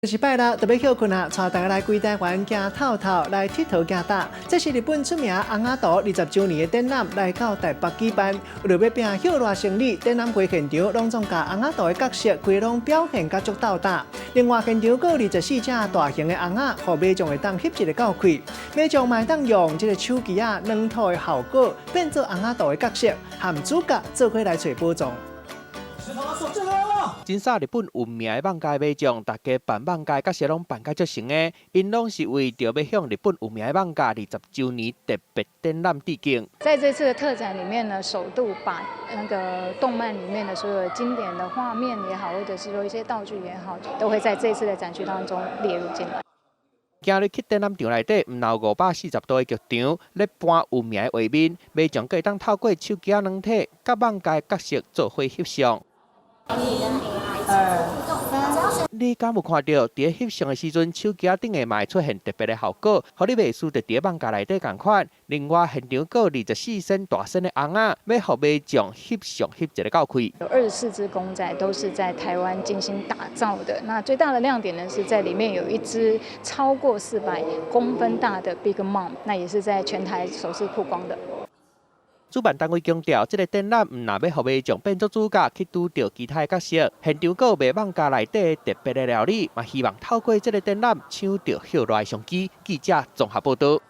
就是拜六特别休困啊，带大家来归台湾行透透，来佚佗行大。这是日本出名红阿图20周年的展览，来到台北举办。为了要拼休热胜利，展览会现场拢总甲红阿图的角色规拢表现甲足斗大。另外，现场还有24只大型的红仔，互马将会当翕一个到开。马将嘛会当用这个手机啊软土的效果，变做红阿图的角色，和主角做伙来找宝藏。 真煞日本有名的网家马将，大家扮网家角色拢扮甲足成的，因拢是为着要向日本有名的网家20周年特别展览致敬。在这次的特展里面呢，首度把那个动漫里面的所有经典的画面也好，或者是说一些道具也好，都会在这次的展区当中列入进来。 今日去展览场内底，唔有540多个剧场，咧搬有名的画面，马将可以当透过手机啊软体，甲网家的角色做伙翕相。 你敢有看到？伫咧翕相的时阵，手机顶的嘛会出现特别的效果，互你袂输得伫网架内底共款。另外，现场还有24身大身的红仔，要互马将翕相翕一个到开。有24只公仔都是在台湾精心打造的。那最大的亮点呢，是在里面有一只超过400公分大的 Big Mom， 那也是在全台首次曝光的。 主办单位强调，这个展览唔若要互马将变作主角去拄到其他的角色，现场还有卖网架内底特别的料理，嘛希望透过这个展览抢到后来的商机。记者综合报道。